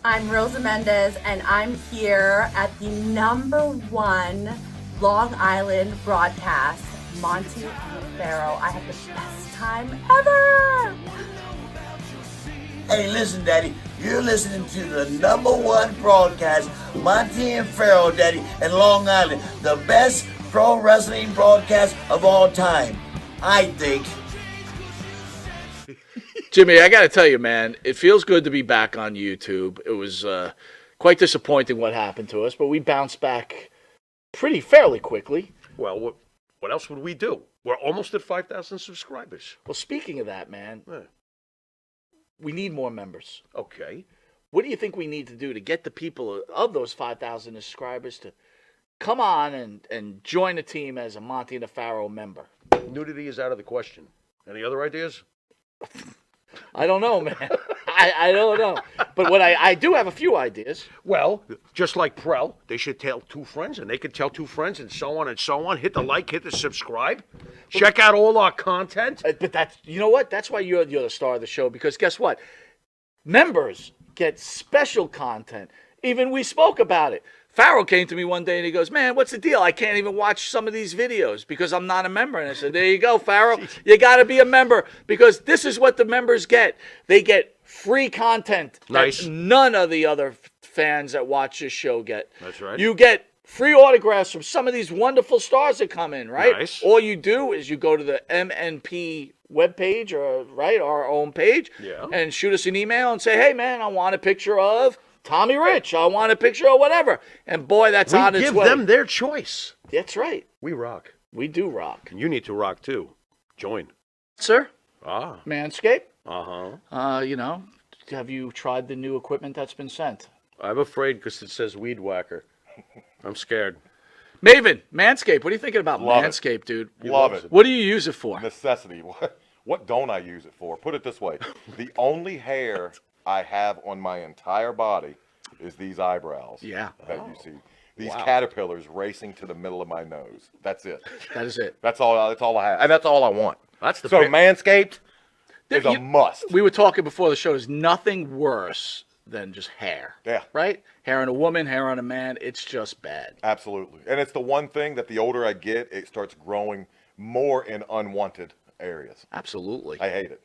I'm Rosa Mendez, and I'm here at the #1 Long Island broadcast, Monty and Pharaoh. I had the best time ever! Hey, listen, Daddy, you're listening to the #1 broadcast, Monty and Pharaoh, Daddy, in Long Island. The best pro wrestling broadcast of all time, I think. Jimmy, I got to tell you, man, it feels good to be back on YouTube. It was quite disappointing what happened to us, but we bounced back fairly quickly. Well, what else would we do? We're almost at 5,000 subscribers. Well, speaking of that, man, we need more members. Okay. What do you think we need to do to get the people of those 5,000 subscribers to come on and join the team as a Monty and the Pharaoh member? Nudity is out of the question. Any other ideas? I don't know, man. I don't know. But what I do have a few ideas. Well, just like Prel, they should tell 2 friends, and they could tell 2 friends, and so on and so on. Hit the like, hit the subscribe. Check out all our content. But that's, you know what? That's why you're the star of the show, because guess what? Members get special content. Even we spoke about it. Pharaoh came to me one day and he goes, man, what's the deal? I can't even watch some of these videos because I'm not a member. And I said, there you go, Pharaoh. You got to be a member because this is what the members get. They get free content Nice. that none of the other fans that watch this show get. That's right. You get free autographs from some of these wonderful stars that come in, right? Nice. All you do is you go to the MNP webpage, or right, our own page, and shoot us an email and say, hey, man, I want a picture of Tommy Rich. I want a picture of whatever. And boy, that's on its way. We give them their choice. That's right. We rock. We do rock. And you need to rock, too. Join. Sir? Ah. Manscaped? Uh-huh. Have you tried the new equipment that's been sent? I'm afraid because it says weed whacker. I'm scared. Maven, Manscaped. What are you thinking about Love Manscaped, dude? Love it. What do you use it for? Necessity. What don't I use it for? Put it this way. The only hair I have on my entire body is these eyebrows. Yeah. That you see. These caterpillars racing to the middle of my nose. That's it. That is it. That's all I have. And that's all I want. That's the So big- Manscaped is a must. We were talking before the show. There's nothing worse than just hair. Yeah. Right? Hair on a woman, hair on a man. It's just bad. Absolutely. And it's the one thing that the older I get, it starts growing more in unwanted areas. Absolutely. I hate it.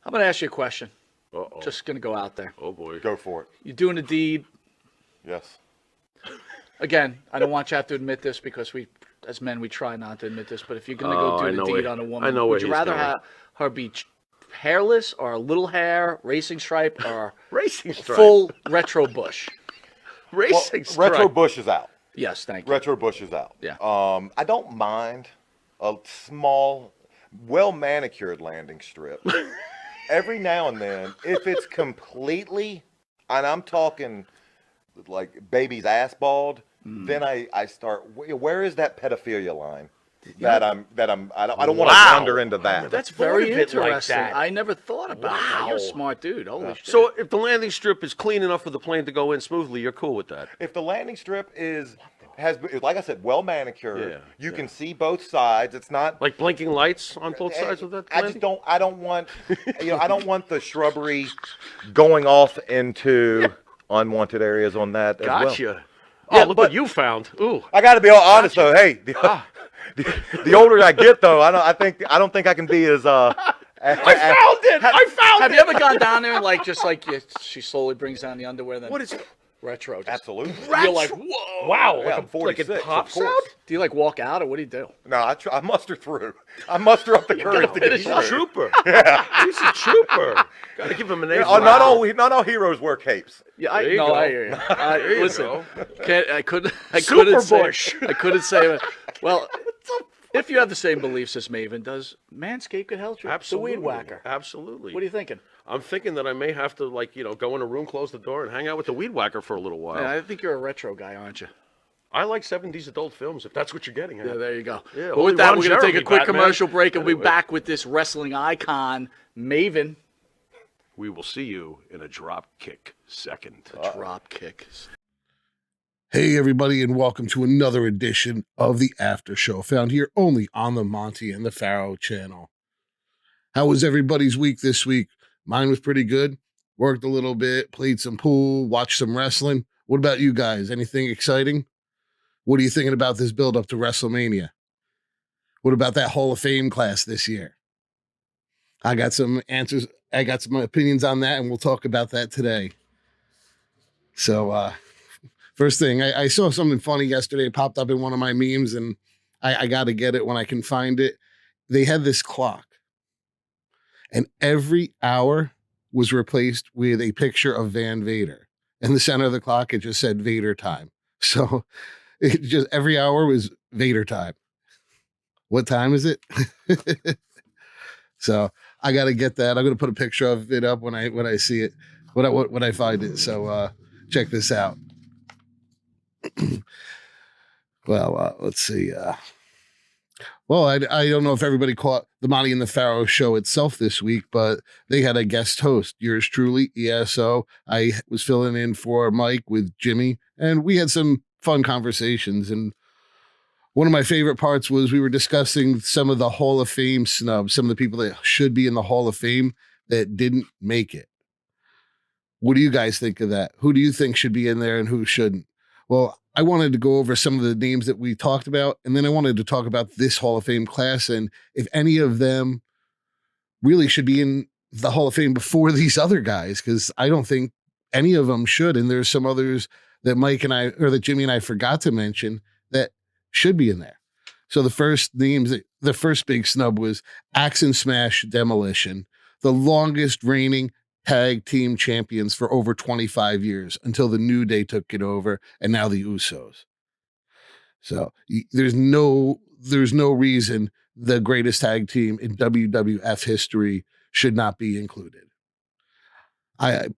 I'm going to ask you a question. Uh-oh. Just going to go out there. Oh, boy. Go for it. You're doing a deed. Yes. Again, I don't want you to have to admit this because we, as men, we try not to admit this. But if you're going to Oh, go I do know the deed where- on a woman, I know where would you he's rather going. have her be hairless or a little hair, racing stripe, or Racing stripe. full retro bush? Racing Well, stripe. Retro Bush is out. Yes, thank you. Retro Bush is out. Yeah. I don't mind a small, well manicured landing strip. Every now and then, if it's completely, and I'm talking like baby's ass bald, then I start. Where is that pedophilia line? I don't want to Wow. wander into that. That's thought very of it like interesting. that. I never thought about that. You're a Wow. smart dude. Holy shit. So if the landing strip is clean enough for the plane to go in smoothly, you're cool with that. If the landing strip has, like I said, well manicured, Yeah, you can see both sides. It's not Like blinking lights on both sides of that I landing? just don't. I don't want. I don't want the shrubbery going off into unwanted areas on that as well. Gotcha. Yeah, Oh, look but- what you found. Ooh. I got to be all honest though. Hey, the older I get though, I don't think I can be as I found it! I found have it! you ever gone down there and she slowly brings down the underwear? Then What is retro? Just, Absolutely. You're like, whoa! Wow, Yeah, like, I'm a, like 46, it of pops course. out? Do you like walk out or what do you do? No, I muster through. I muster up the courage to get He's a through. trooper. He's a trooper. Gotta give him an A. Not all heroes wear capes. Yeah, There you go. I hear you. There you Listen, go. I couldn't Super say. Bush. I couldn't say. Well, if you have the same beliefs as Maven does, Manscaped could help you. Absolutely. The weed whacker. Absolutely. What are you thinking? I'm thinking that I may have to, go in a room, close the door, and hang out with the weed whacker for a little while. Yeah, I think you're a retro guy, aren't you? I like 70s adult films, if that's what you're getting at. Yeah, there you go. Yeah, but only with that, Ron we're going to take a Jeremy, quick Batman. commercial break, and we'll be Anyway. back with this wrestling icon, Maven. We will see you in a drop kick second. Drop kick. Hey, everybody, and welcome to another edition of the After Show, found here only on the Monty and the Pharaoh channel. How was everybody's week this week? Mine was pretty good. worked a little bit, played some pool, watched some wrestling. What about you guys? Anything exciting? What are you thinking about this build up to WrestleMania? What about that Hall of Fame class this year? I got some answers. I got some opinions on that, and we'll talk about that today. So, first thing, I saw something funny yesterday. It popped up in one of my memes, and I got to get it when I can find it. They had this clock, and every hour was replaced with a picture of Van Vader. In the center of the clock, it just said Vader time. So it just every hour was Vader time. What time is it? So I got to get that. I'm going to put a picture of it up when I see it, when I find it. So check this out. Well, let's see. Well, I don't know if everybody caught the Monty and the Pharaoh show itself this week, but they had a guest host, yours truly, ESO. I was filling in for Mike with Jimmy, and we had some fun conversations. And one of my favorite parts was we were discussing some of the Hall of Fame snubs, some of the people that should be in the Hall of Fame that didn't make it. What do you guys think of that? Who do you think should be in there and who shouldn't? Well, I wanted to go over some of the names that we talked about, and then I wanted to talk about this Hall of Fame class and if any of them really should be in the Hall of Fame before these other guys, because I don't think any of them should. And there's some others that Mike and I, or that Jimmy and I forgot to mention that should be in there. So the first big snub was Axe and Smash Demolition, the longest reigning tag team champions for over 25 years until the New Day took it over, and now the Usos. So there's no reason the greatest tag team in WWF history should not be included.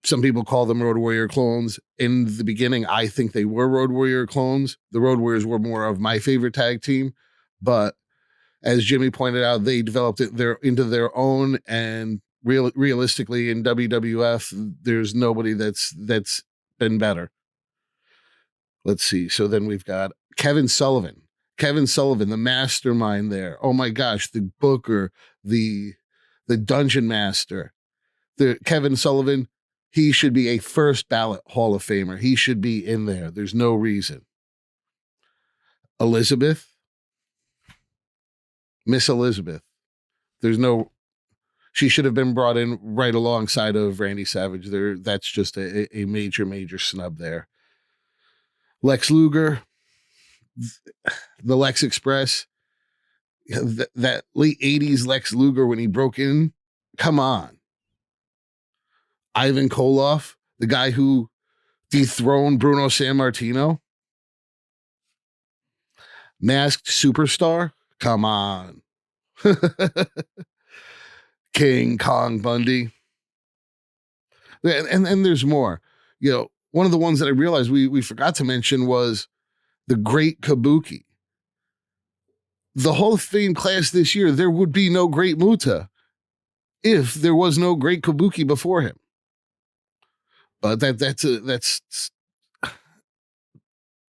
Some people call them Road Warrior clones. In the beginning, I think they were Road Warrior clones. The Road Warriors were more of my favorite tag team, but as Jimmy pointed out, they developed it into their own, and realistically in WWF, there's nobody that's been better. Let's see. So then we've got Kevin Sullivan, the mastermind there. Oh my gosh, the booker, the dungeon master. Kevin Sullivan, he should be a first ballot Hall of Famer. He should be in there. There's no reason. Miss Elizabeth. She should have been brought in right alongside of Randy Savage. That's just a major, major snub there. Lex Luger, the Lex Express, that late 80s Lex Luger when he broke in. Come on. Ivan Koloff, the guy who dethroned Bruno Sammartino. Masked Superstar. Come on. King Kong Bundy. And there's more. You know, one of the ones that I realized we forgot to mention was the Great Kabuki. The Hall of Fame class this year, there would be no Great Muta if there was no Great Kabuki before him. But that's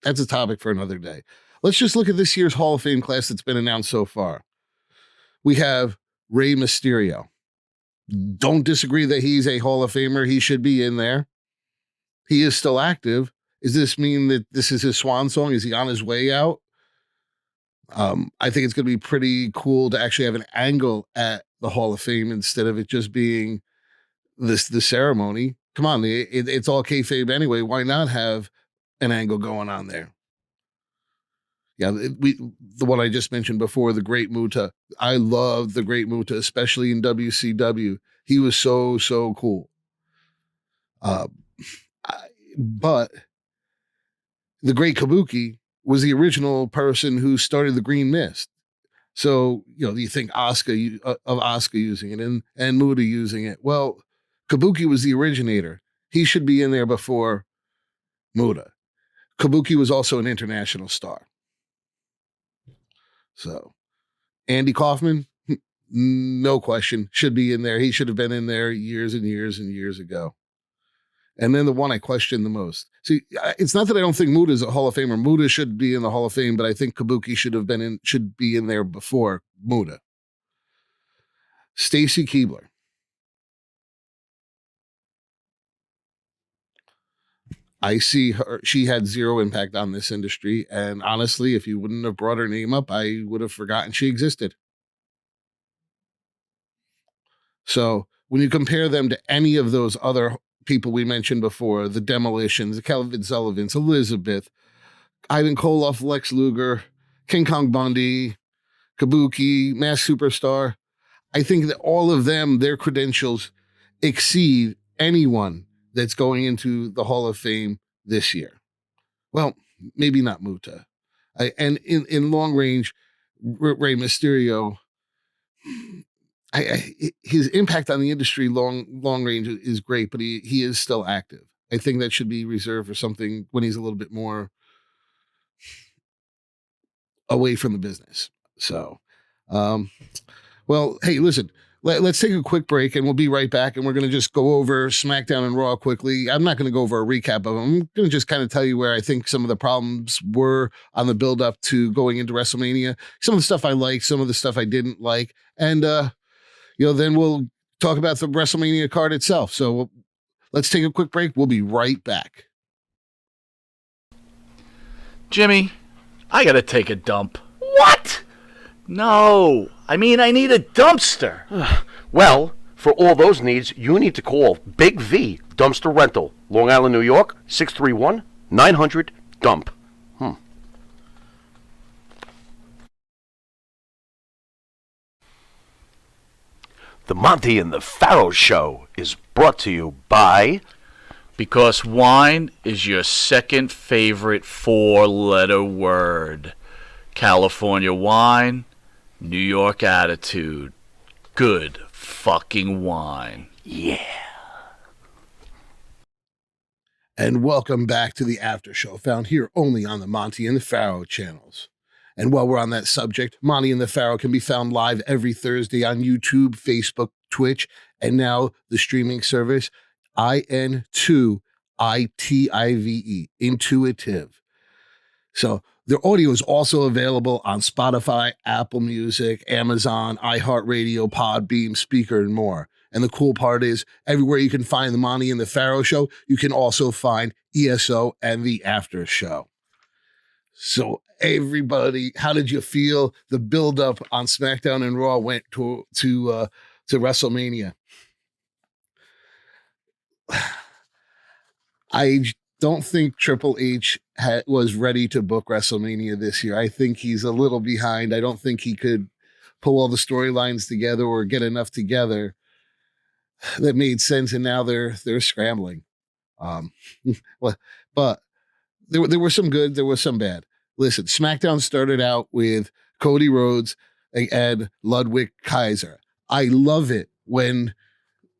a topic for another day. Let's just look at this year's Hall of Fame class that's been announced so far. We have Rey Mysterio. Don't disagree that he's a Hall of Famer. He should be in there. He is still active. Does this mean that this is his swan song? Is he on his way out? I think it's going to be pretty cool to actually have an angle at the Hall of Fame instead of it just being the ceremony. Come on, it's all kayfabe anyway. Why not have an angle going on there? Yeah, the one I just mentioned before, the Great Muta. I love the Great Muta, especially in WCW. He was so cool. But the Great Kabuki was the original person who started the Green Mist. So, you know, you think of Asuka using it and Muta using it. Well, Kabuki was the originator. He should be in there before Muta. Kabuki was also an international star. So, Andy Kaufman, no question, should be in there. He should have been in there years and years and years ago. And then the one I question the most. See, it's not that I don't think Muta is a Hall of Famer. Muta should be in the Hall of Fame, but I think Kabuki should be in there before Muta. Stacy Keibler. I see her. She had zero impact on this industry. And honestly, if you wouldn't have brought her name up, I would have forgotten she existed. So when you compare them to any of those other people we mentioned before, the Demolitions, the Kelvin Sullivans, Elizabeth, Ivan Koloff, Lex Luger, King Kong Bundy, Kabuki, Mass Superstar, I think that all of them, their credentials exceed anyone that's going into the Hall of Fame this year. Well, maybe not Muta. And in long range, Rey Mysterio, his impact on the industry long range is great, but he is still active. I think that should be reserved for something when he's a little bit more away from the business. So, well, hey, listen, let's take a quick break and we'll be right back. And we're going to just go over SmackDown and Raw quickly. I'm not going to go over a recap of them. I'm going to just kind of tell you where I think some of the problems were on the build up to going into WrestleMania. Some of the stuff I liked, some of the stuff I didn't like. And, then we'll talk about the WrestleMania card itself. So let's take a quick break. We'll be right back. Jimmy, I gotta take a dump. What? No, I mean I need a dumpster. Well, for all those needs, you need to call Big V Dumpster Rental, Long Island, New York, 631-900-DUMP. The Monty and the Pharaoh Show is brought to you by... Because wine is your second favorite four-letter word. California wine, New York attitude. Good fucking wine. Yeah. And welcome back to the After Show, found here only on the Monty and the Pharaoh channels. And while we're on that subject, Monty and the Pharaoh can be found live every Thursday on YouTube, Facebook, Twitch, and now the streaming service IN2ITIVE, Intuitive. So their audio is also available on Spotify, Apple Music, Amazon, iHeartRadio, Podbeam, Speaker, and more. And the cool part is, everywhere you can find the Monty and the Pharaoh Show, you can also find ESO and the After Show. So everybody, how did you feel the build-up on SmackDown and Raw went to WrestleMania? I don't think Triple H was ready to book WrestleMania this year. I think he's a little behind. I don't think he could pull all the storylines together or get enough together that made sense. And now they're scrambling. But there were some good, there was some bad. Listen, SmackDown started out with Cody Rhodes and Ludwig Kaiser. I love it when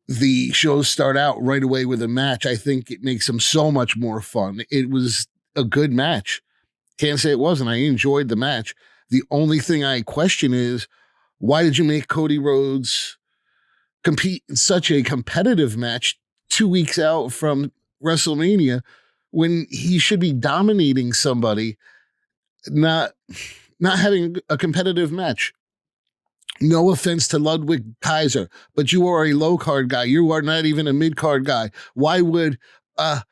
the shows start out right away with a match. I think it makes them so much more fun. It was a good match. Can't say it wasn't. I enjoyed the match. The only thing I question is, why did you make Cody Rhodes compete in such a competitive match 2 weeks out from WrestleMania when he should be dominating somebody, not having a competitive match? No offense to Ludwig Kaiser, but you are a low card guy. You are not even a mid card guy. Why would a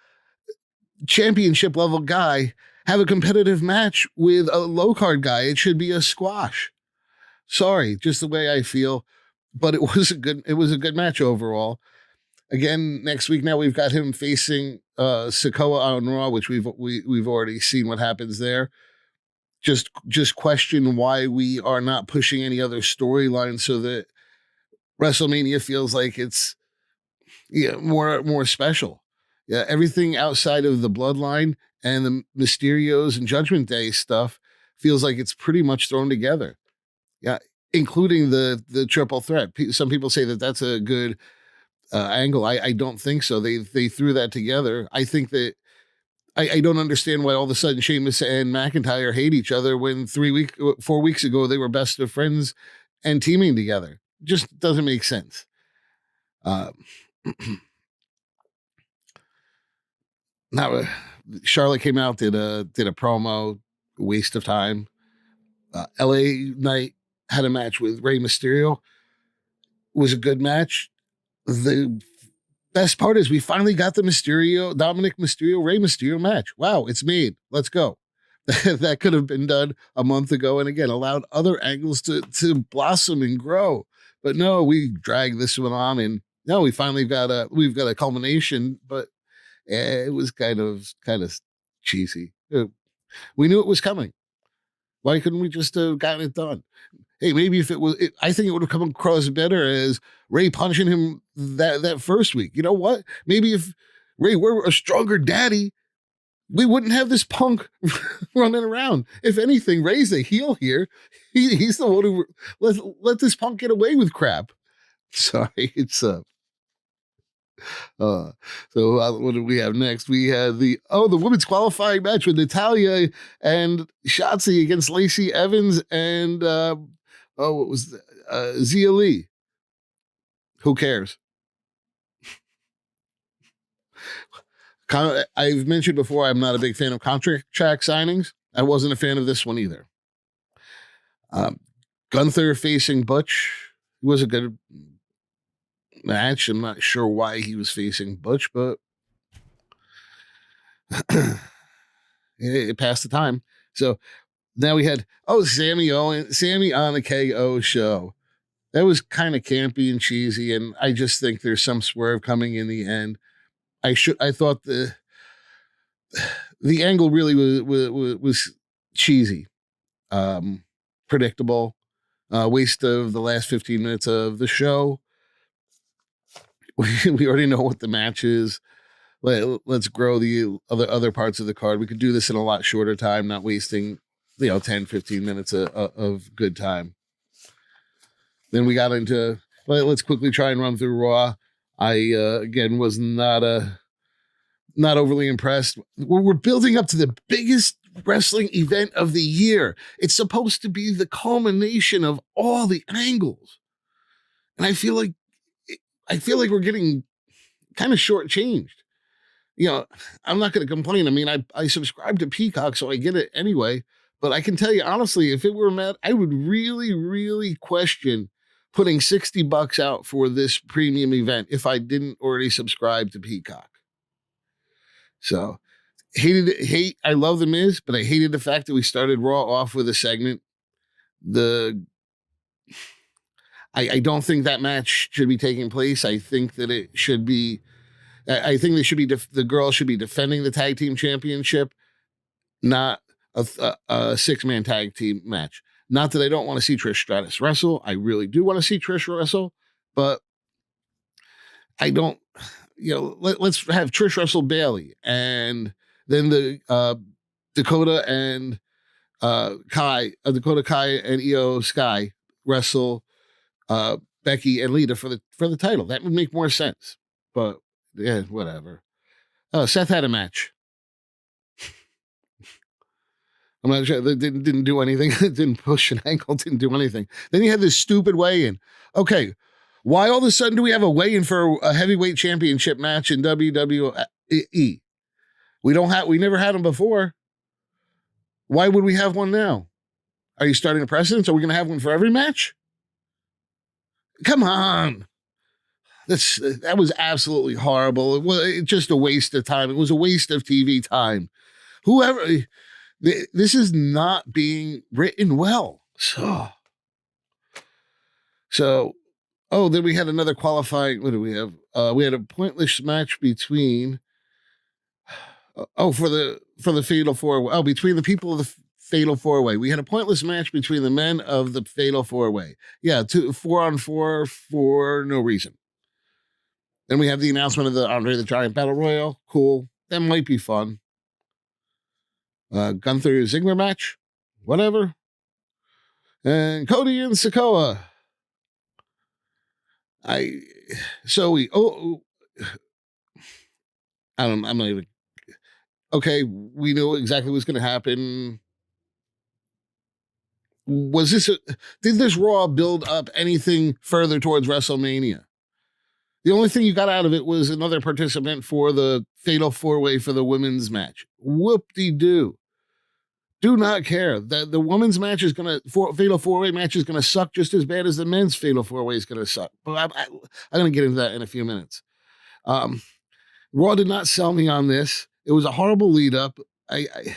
championship level guy have a competitive match with a low card guy? It should be a squash. Sorry, just the way I feel, but it was a good match overall. Again, next week now we've got him facing Sikoa on Raw, which we've already seen what happens there. Just question why we are not pushing any other storylines so that WrestleMania feels like it's more special. Yeah, everything outside of the Bloodline and the Mysterios and Judgment Day stuff feels like it's pretty much thrown together. Yeah, including the triple threat. Some people say that that's a good angle. I don't think so. They threw that together. I think that I don't understand why all of a sudden Sheamus and McIntyre hate each other when 4 weeks ago they were best of friends and teaming together. Just doesn't make sense. Now Charlotte came out, did a promo, waste of time. LA Knight had a match with Rey Mysterio. It was a good match. The best part is we finally got the Dominic Mysterio, Rey Mysterio match. Wow, it's made. Let's go. That could have been done a month ago, and again allowed other angles to blossom and grow. But no, we dragged this one on, and no, we've got a culmination. But it was kind of cheesy. We knew it was coming. Why couldn't we just have gotten it done? Hey, maybe if I think it would have come across better as Ray punching him that first week. You know what? Maybe if Ray were a stronger daddy, we wouldn't have this punk running around. If anything, Ray's a heel here. He's the one who let this punk get away with crap. Sorry, it's so what do we have next? We have the women's qualifying match with Natalya and Shotzi against Lacey Evans and what was Zia Lee. Who cares? I've mentioned before I'm not a big fan of contract signings. I wasn't a fan of this one either. Gunther facing Butch was a good match. I'm not sure why he was facing Butch, but it passed the time. So now we had Sammy on the KO show. That was kind of campy and cheesy, and I just think there's some swerve coming in the end. I thought the angle really was cheesy, predictable, waste of the last 15 minutes of the show. We already know what the match is. Let's grow the other parts of the card. We could do this in a lot shorter time, not wasting 10, 15 minutes of good time. Then we got into let's quickly try and run through Raw. I again was not overly impressed. We're building up to the biggest wrestling event of the year. It's supposed to be the culmination of all the angles, and I feel like we're getting kind of shortchanged. I'm not going to complain. I mean, I subscribe to Peacock, so I get it anyway. But I can tell you honestly, if it were Matt, I would really, really question putting $60 out for this premium event if I didn't already subscribe to Peacock. So I love The Miz, but I hated the fact that we started Raw off with a segment. I don't think that match should be taking place. I think that it should be, I think the girls should be defending the tag team championship, not a 6-man tag team match. Not that I don't want to see Trish Stratus wrestle. I really do want to see Trish wrestle, but I don't, let's have Trish wrestle Bailey, and then the Dakota Kai and Io Sky wrestle Becky and Lita for the title. That would make more sense. But yeah, whatever. Seth had a match. I'm not sure. That didn't do anything. Didn't push an ankle. Didn't do anything. Then you had this stupid weigh-in. Okay, why all of a sudden do we have a weigh-in for a heavyweight championship match in WWE? We never had them before. Why would we have one now? Are you starting a precedent? Are we going to have one for every match? Come on. That was absolutely horrible. It was just a waste of time. It was a waste of TV time. This is not being written well. So, then we had another qualifying. What do we have? We had a pointless match between. For the Fatal 4-Way. Between the people of the Fatal 4-Way. We had a pointless match between the men of the Fatal 4-Way. Yeah, 4-on-4 for no reason. Then we have the announcement of the Andre the Giant Battle Royal. Cool. That might be fun. Gunther Ziggler match. Whatever. And Cody and Sikoa. I'm not even. Okay, we knew exactly what was going to happen. Did this Raw build up anything further towards WrestleMania? The only thing you got out of it was another participant for the Fatal 4-Way for the women's match. Whoop-de-doo. Do not care. The women's match is Fatal 4-Way match is going to suck just as bad as the men's Fatal 4-Way is going to suck. But I'm going to get into that in a few minutes. Raw did not sell me on this. It was a horrible lead up. The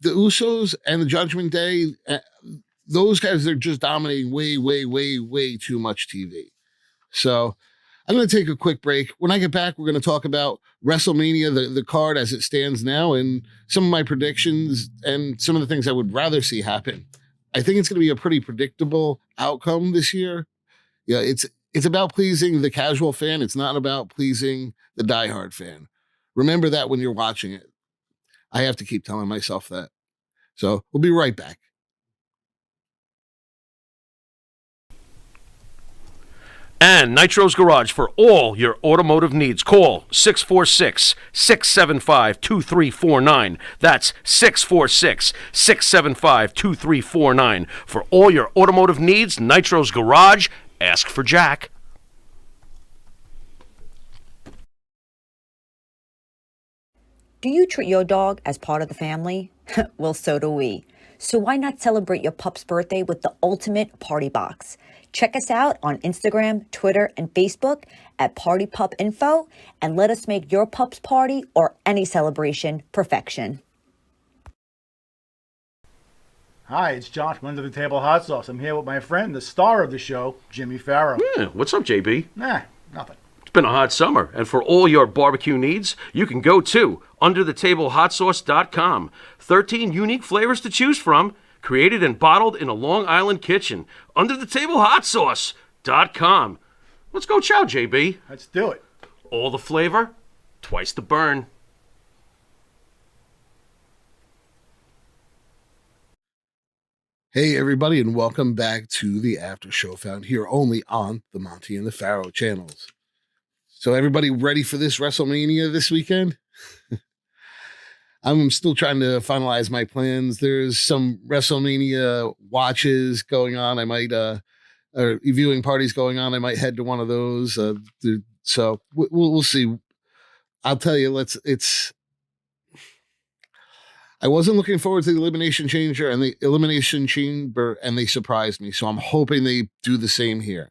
Usos and the Judgment Day, those guys are just dominating way, way, way, way too much TV. So I'm going to take a quick break. When I get back, we're going to talk about WrestleMania, the card as it stands now, and some of my predictions and some of the things I would rather see happen. I think it's going to be a pretty predictable outcome this year. Yeah, it's about pleasing the casual fan. It's not about pleasing the diehard fan. Remember that when you're watching it. I have to keep telling myself that. So we'll be right back. And Nitro's Garage for all your automotive needs. Call 646-675-2349. That's 646-675-2349. For all your automotive needs, Nitro's Garage. Ask for Jack. Do you treat your dog as part of the family? Well, so do we. So why not celebrate your pup's birthday with the ultimate party box? Check us out on Instagram, Twitter, and Facebook at Party Pup Info, and let us make your pup's party or any celebration perfection. Hi, it's John from Under the Table Hot Sauce. I'm here with my friend, the star of the show, Jimmy Farrow. Yeah, what's up, JB? Nah, nothing. It's been a hot summer, and for all your barbecue needs, you can go to underthetablehotsauce.com. 13 unique flavors to choose from, created and bottled in a Long Island kitchen. Underthetablehotsauce.com. Let's go chow, JB. Let's do it. All the flavor, twice the burn. Hey, everybody, and welcome back to the After Show, found here only on the Monty and the Pharaoh channels. So everybody ready for this WrestleMania this weekend? I'm still trying to finalize my plans. There's some WrestleMania watches going on. I might, or viewing parties going on. I might head to one of those. So we'll see. I'll tell you, I wasn't looking forward to the Elimination Chamber and they surprised me. So I'm hoping they do the same here.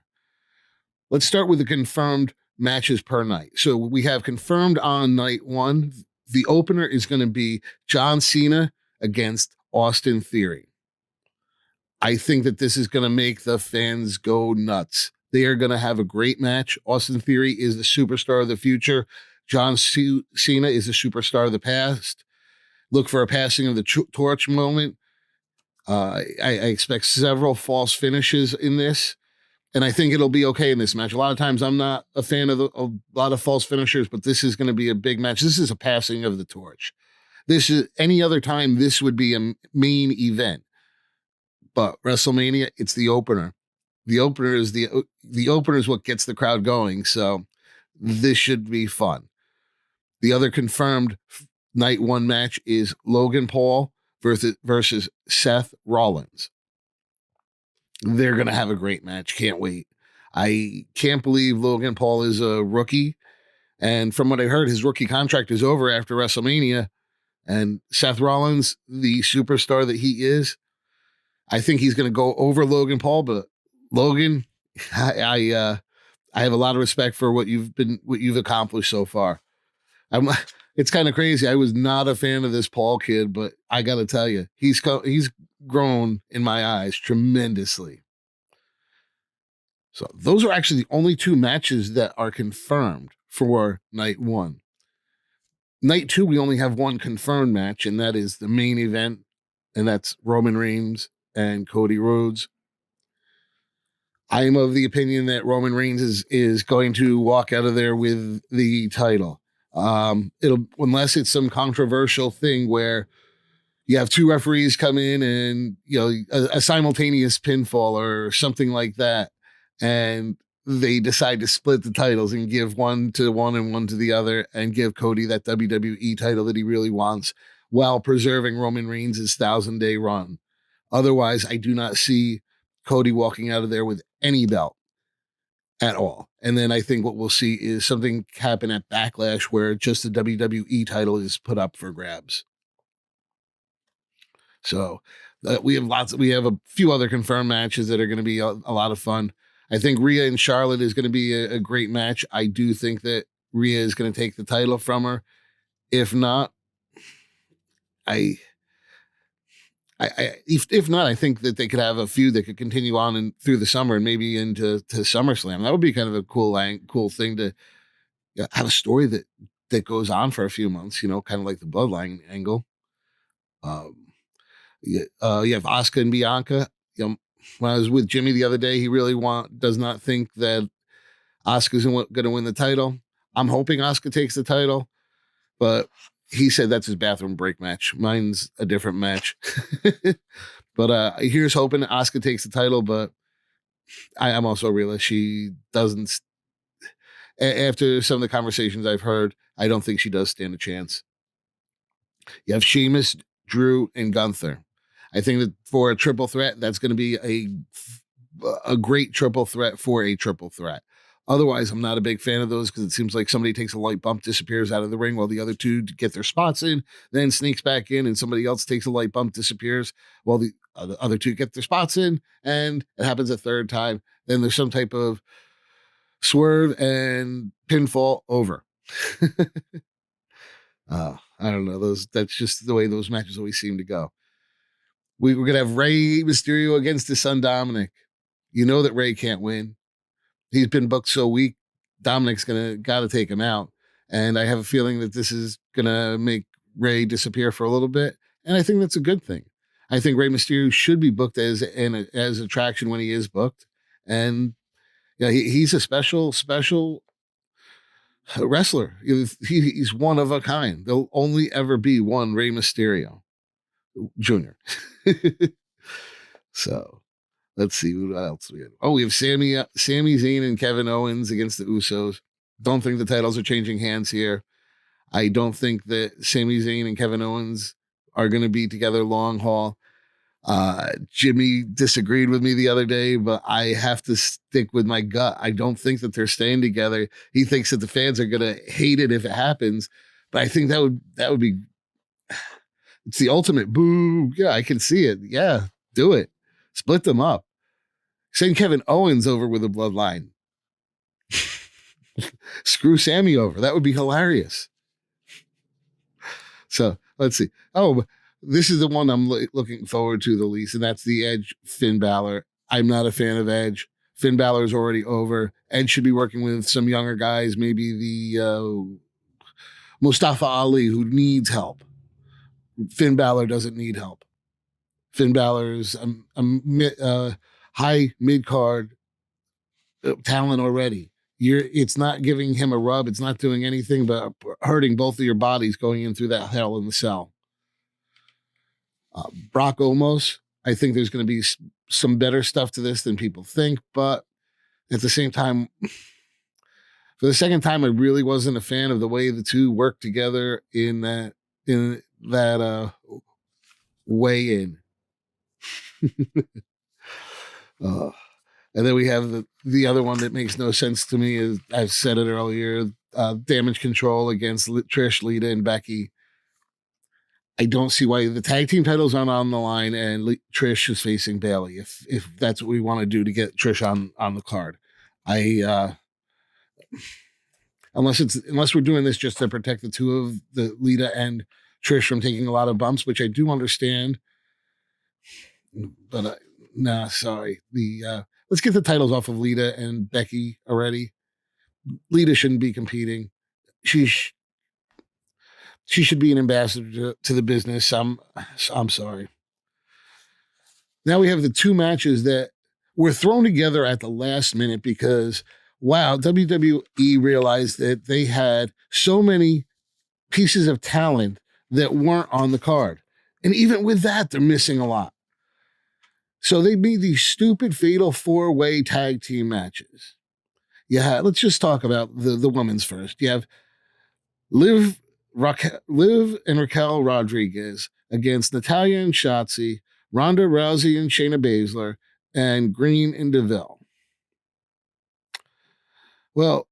Let's start with the confirmed matches per night. So we have confirmed on night one, the opener is going to be John Cena against Austin Theory. I think that this is going to make the fans go nuts. They are going to have a great match. Austin Theory is the superstar of the future. John Cena is the superstar of the past. Look for a passing of the torch moment. I expect several false finishes in this. And I think it'll be okay in this match. A lot of times I'm not a fan of a lot of false finishers, but this is going to be a big match. This is a passing of the torch. This is any other time, this would be a main event. But WrestleMania, it's the opener. The opener is the opener is what gets the crowd going. So this should be fun. The other confirmed night one match is Logan Paul versus Seth Rollins. They're going to have a great match. Can't wait. I can't believe Logan Paul is a rookie. And from what I heard, his rookie contract is over after WrestleMania. And Seth Rollins, the superstar that he is, I think he's going to go over Logan Paul. But Logan, I have a lot of respect for what you've accomplished so far. It's kind of crazy. I was not a fan of this Paul kid, but I got to tell you, he's grown in my eyes tremendously. So those are actually the only two matches that are confirmed for night one. Night two, we only have one confirmed match, and that is the main event, and that's Roman Reigns and Cody Rhodes. I am of the opinion that Roman Reigns is going to walk out of there with the title. Unless it's some controversial thing where you have two referees come in and, a simultaneous pinfall or something like that. And they decide to split the titles and give one to one and one to the other and give Cody that WWE title that he really wants while preserving Roman Reigns' 1,000-day run. Otherwise, I do not see Cody walking out of there with any belt at all. And then I think what we'll see is something happen at Backlash where just the WWE title is put up for grabs. So we have a few other confirmed matches that are going to be a lot of fun. I think Rhea and Charlotte is going to be a great match. I do think that Rhea is going to take the title from her. If not, if not, I think that they could have a feud that could continue on and through the summer and maybe into SummerSlam. That would be kind of a cool thing to have a story that goes on for a few months. Kind of like the Bloodline angle. You have Asuka and Bianca. When I was with Jimmy the other day, he really does not think that Asuka's going to win the title. I'm hoping Asuka takes the title, but he said that's his bathroom break match. Mine's a different match. But here's hoping Asuka takes the title, but I'm also a realist. She doesn't. After some of the conversations I've heard, I don't think she does stand a chance. You have Sheamus, Drew, and Gunther. I think that for a triple threat, that's going to be a great triple threat for a triple threat. Otherwise, I'm not a big fan of those because it seems like somebody takes a light bump, disappears out of the ring while the other two get their spots in, then sneaks back in, and somebody else takes a light bump, disappears while the other two get their spots in, and it happens a third time. Then there's some type of swerve and pinfall over. I don't know. That's just the way those matches always seem to go. We're going to have Rey Mysterio against his son, Dominic. You know that Rey can't win. He's been booked so weak. Dominic's got to take him out. And I have a feeling that this is going to make Rey disappear for a little bit. And I think that's a good thing. I think Rey Mysterio should be booked as attraction when he is booked. And he's a special wrestler. He's one of a kind. There'll only ever be one Rey Mysterio Jr. So let's see what else we have. Oh, we have Sami Zayn and Kevin Owens against the Usos. Don't think the titles are changing hands here. I don't think that Sami Zayn and Kevin Owens are going to be together long haul. Jimmy disagreed with me the other day, but I have to stick with my gut. I don't think that they're staying together. He thinks that the fans are going to hate it if it happens, but I think that would be, it's the ultimate boo. Yeah, I can see it. Yeah, do it. Split them up. Send Kevin Owens over with a bloodline. Screw Sammy over. That would be hilarious. So let's see. Oh, this is the one I'm looking forward to the least, and that's the Edge Finn Balor. I'm not a fan of Edge. Finn Balor's already over. Edge should be working with some younger guys, maybe the Mustafa Ali, who needs help. Finn Balor doesn't need help. Finn Balor's a high mid-card talent already. It's not giving him a rub. It's not doing anything but hurting both of your bodies going in through that hell in the cell. Brock Omos, I think there's going to be some better stuff to this than people think, but at the same time, for the second time, I really wasn't a fan of the way the two worked together in that weigh-in. And then we have the other one that makes no sense to me. Is I've said it earlier, Damage Control against Trish, Lita, and Becky. I don't see why the tag team titles aren't on the line and Trish is facing Bayley. If that's what we want to do to get Trish on the card, unless we're doing this just to protect the two of the Lita and Trish from taking a lot of bumps, which I do understand. But nah, sorry. Let's get the titles off of Lita and Becky already. Lita shouldn't be competing. She should be an ambassador to the business. I'm sorry. Now we have the two matches that were thrown together at the last minute because, wow, WWE realized that they had so many pieces of talent that weren't on the card. And even with that, they're missing a lot. So they made these stupid fatal 4-way tag team matches. Yeah, let's just talk about the women's first. You have Liv and Raquel Rodriguez against Natalya and Shotzi, Ronda Rousey and Shayna Baszler, and Green and DeVille. Well,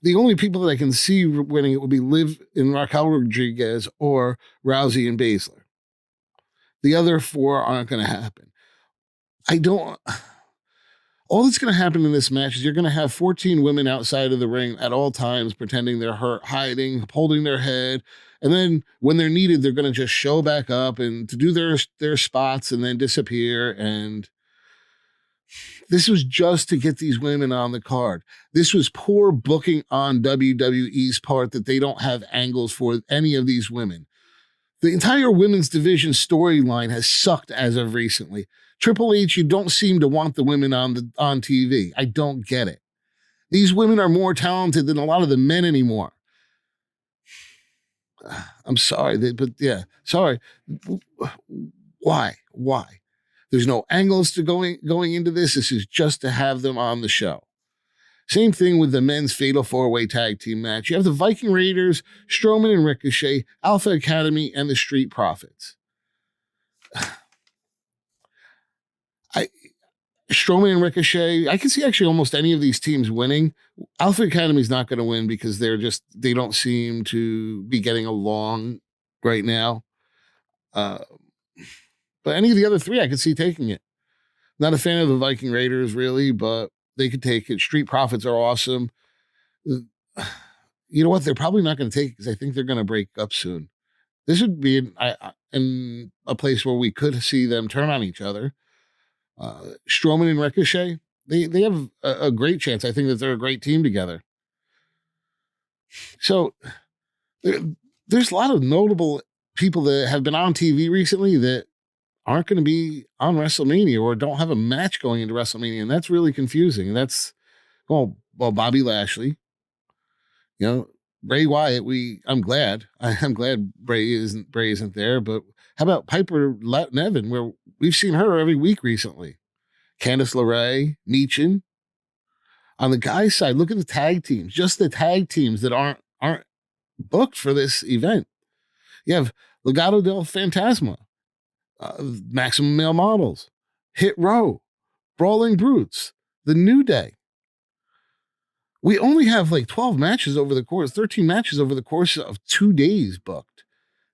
the only people that I can see winning it would be Liv and Raquel Rodriguez or Rousey and Baszler. The other four aren't going to happen. All that's going to happen in this match is you're going to have 14 women outside of the ring at all times, pretending they're hurt, hiding, holding their head. And then when they're needed, they're going to just show back up and to do their spots and then disappear. And this was just to get these women on the card. This was poor booking on WWE's part that they don't have angles for any of these women. The entire women's division storyline has sucked as of recently. Triple H, you don't seem to want the women on TV. I don't get it. These women are more talented than a lot of the men anymore. I'm sorry, but yeah, sorry. Why? There's no angles to going into this. This is just to have them on the show. Same thing with the men's Fatal 4-Way Tag Team match. You have the Viking Raiders, Strowman and Ricochet, Alpha Academy, and the Street Profits. Strowman and Ricochet, I can see actually almost any of these teams winning. Alpha Academy is not going to win because they don't seem to be getting along right now. But any of the other three, I could see taking it. Not a fan of the Viking Raiders, really, but they could take it. Street Profits are awesome. You know what? They're probably not going to take it because I think they're going to break up soon. This would be in a place where we could see them turn on each other. Strowman and Ricochet, they have a great chance. I think that they're a great team together. So there's a lot of notable people that have been on TV recently that aren't going to be on WrestleMania or don't have a match going into WrestleMania. And that's really confusing. And that's, well, Bobby Lashley, Bray Wyatt. I'm glad Bray isn't there, but how about Piper Niven, where we've seen her every week recently? Candice LeRae, Meechin. On the guys' side, look at the tag teams, just the tag teams that aren't booked for this event. You have Legado del Fantasma, Maximum Male Models, Hit Row, Brawling Brutes, The New Day. We only have like 13 matches over the course of 2 days booked.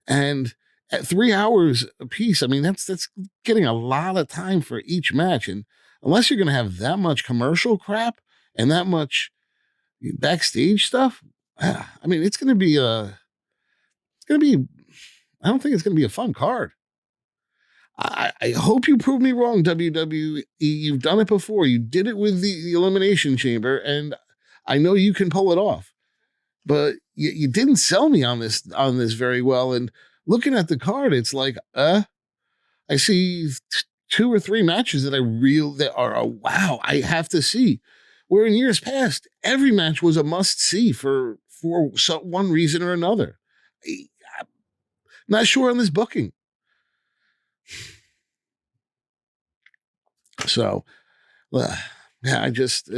And at 3 hours a piece, I mean, that's getting a lot of time for each match. And unless you're going to have that much commercial crap and that much backstage stuff, I mean, I don't think it's going to be a fun card. I hope you prove me wrong, WWE. You've done it before. You did it with the Elimination Chamber, and I know you can pull it off. But you didn't sell me on this very well. And looking at the card, it's like, I see 2 or 3 matches that are a wow, I have to see. Where in years past, every match was a must see for one reason or another. I'm not sure on this booking. So, yeah, I just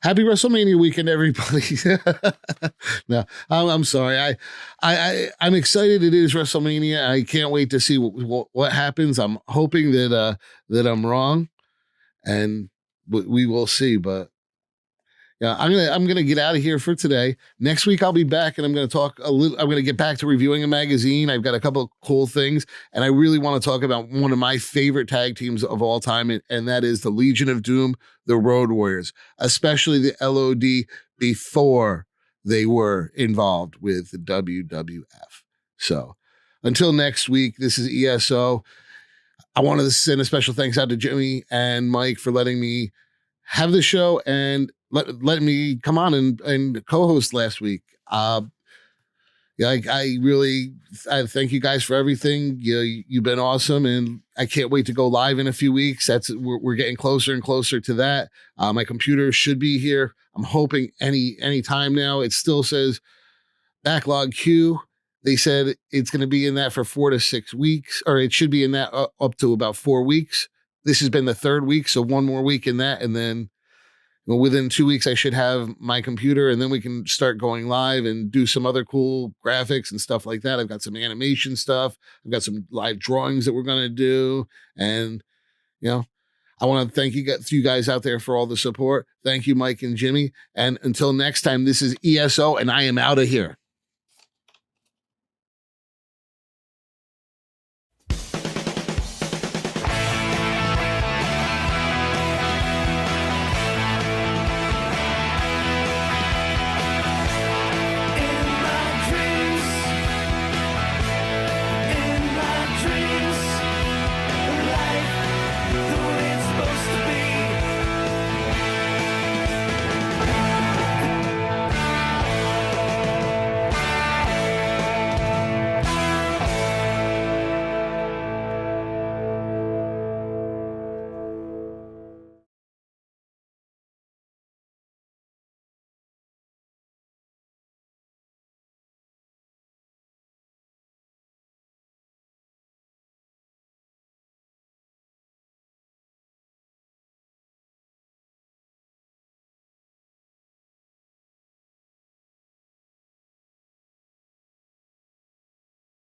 happy WrestleMania weekend, everybody. No, I'm sorry. I'm excited. It is WrestleMania. I can't wait to see what happens. I'm hoping that I'm wrong, and we will see. But yeah, I'm gonna get out of here for today. Next week I'll be back, and I'm gonna talk a little. I'm gonna get back to reviewing a magazine. I've got a couple of cool things, and I really want to talk about one of my favorite tag teams of all time, and that is the Legion of Doom, the Road Warriors, especially the LOD before they were involved with the WWF. So until next week, this is ESO. I wanted to send a special thanks out to Jimmy and Mike for letting me have the show and let me come on and co-host last week. Yeah, I thank you guys for everything. You've been awesome, and I can't wait to go live in a few weeks. We're getting closer and closer to that. My computer should be here. I'm hoping any time now. It still says backlog queue. They said it's going to be in that for 4 to 6 weeks, or it should be in that up to about 4 weeks. This has been the 3rd week, so 1 more week in that, and then within 2 weeks, I should have my computer, and then we can start going live and do some other cool graphics and stuff like that. I've got some animation stuff. I've got some live drawings that we're going to do. And, I want to thank you guys out there for all the support. Thank you, Mike and Jimmy. And until next time, this is ESO, and I am out of here.